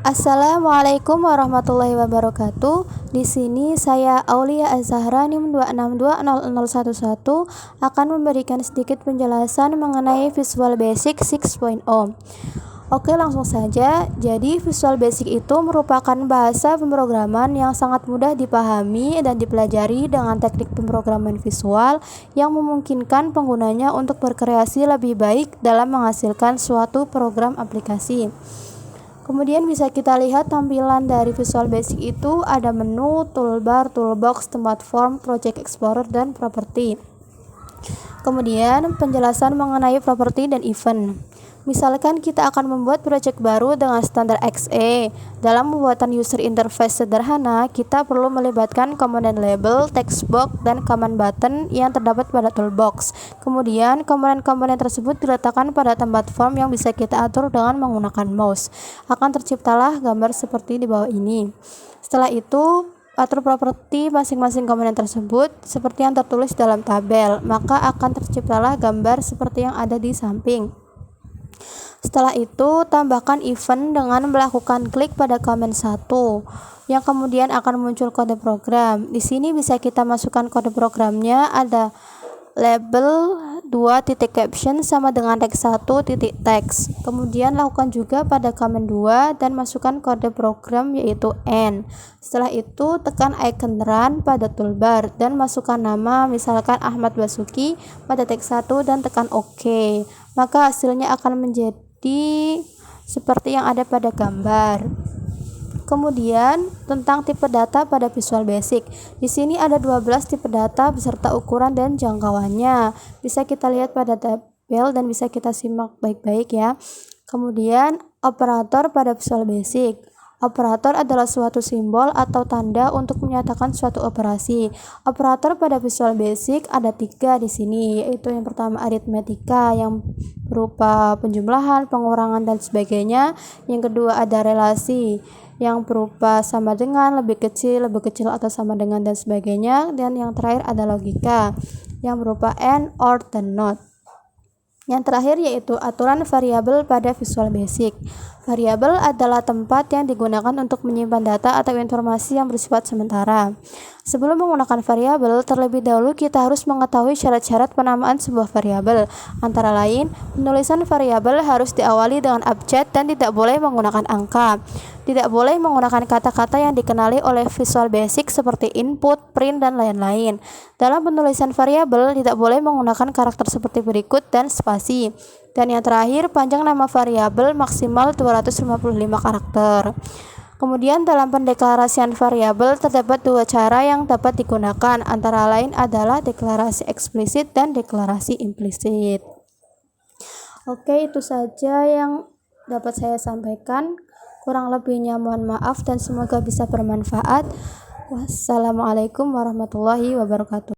Assalamualaikum warahmatullahi wabarakatuh. Di sini saya Aulia Azhara NIM 2620011 akan memberikan sedikit penjelasan mengenai Visual Basic 6.0. Oke, langsung saja. Jadi Visual Basic itu merupakan bahasa pemrograman yang sangat mudah dipahami dan dipelajari dengan teknik pemrograman visual yang memungkinkan penggunanya untuk berkreasi lebih baik dalam menghasilkan suatu program aplikasi. Kemudian bisa kita lihat tampilan dari Visual Basic itu ada menu, toolbar, toolbox, tempat form, project explorer, dan properti. Kemudian penjelasan mengenai properti dan event. Misalkan kita akan membuat project baru dengan standar XE. Dalam pembuatan user interface sederhana, kita perlu melibatkan komponen label, text box, dan command button yang terdapat pada toolbox. Kemudian, komponen-komponen tersebut diletakkan pada tempat form yang bisa kita atur dengan menggunakan mouse. Akan terciptalah gambar seperti di bawah ini. Setelah itu, atur properti masing-masing komponen tersebut seperti yang tertulis dalam tabel, maka akan terciptalah gambar seperti yang ada di samping. Setelah itu, tambahkan event dengan melakukan klik pada komen 1 yang kemudian akan muncul kode program. Di sini bisa kita masukkan kode programnya, ada label 2.caption sama dengan teks 1.text. Kemudian lakukan juga pada komen 2 dan masukkan kode program yaitu N. Setelah itu tekan icon run pada toolbar dan masukkan nama, misalkan Ahmad Basuki pada teks 1 dan tekan OK. Maka hasilnya akan menjadi seperti yang ada pada gambar. Kemudian tentang tipe data pada Visual Basic. Di sini ada 12 tipe data beserta ukuran dan jangkauannya. Bisa kita lihat pada tabel dan bisa kita simak baik-baik ya. Kemudian operator pada Visual Basic. Operator adalah suatu simbol atau tanda untuk menyatakan suatu operasi. Operator pada Visual Basic ada 3 di sini, yaitu yang pertama aritmetika yang berupa penjumlahan, pengurangan, dan sebagainya. Yang kedua ada relasi yang berupa sama dengan, lebih kecil atau sama dengan, dan sebagainya. Dan yang terakhir ada logika yang berupa and, or, dan not. Yang terakhir yaitu aturan variabel pada Visual Basic. Variabel adalah tempat yang digunakan untuk menyimpan data atau informasi yang bersifat sementara. Sebelum menggunakan variabel, terlebih dahulu kita harus mengetahui syarat-syarat penamaan sebuah variabel. Antara lain, penulisan variabel harus diawali dengan abjad dan tidak boleh menggunakan angka. Tidak boleh menggunakan kata-kata yang dikenali oleh Visual Basic seperti input, print, dan lain-lain. Dalam penulisan variabel, tidak boleh menggunakan karakter seperti berikut dan spasi. Dan yang terakhir, panjang nama variabel maksimal 255 karakter. Kemudian dalam pendeklarasian variabel terdapat 2 cara yang dapat digunakan, antara lain adalah deklarasi eksplisit dan deklarasi implisit. Oke, itu saja yang dapat saya sampaikan. Kurang lebihnya mohon maaf dan semoga bisa bermanfaat. Wassalamualaikum warahmatullahi wabarakatuh.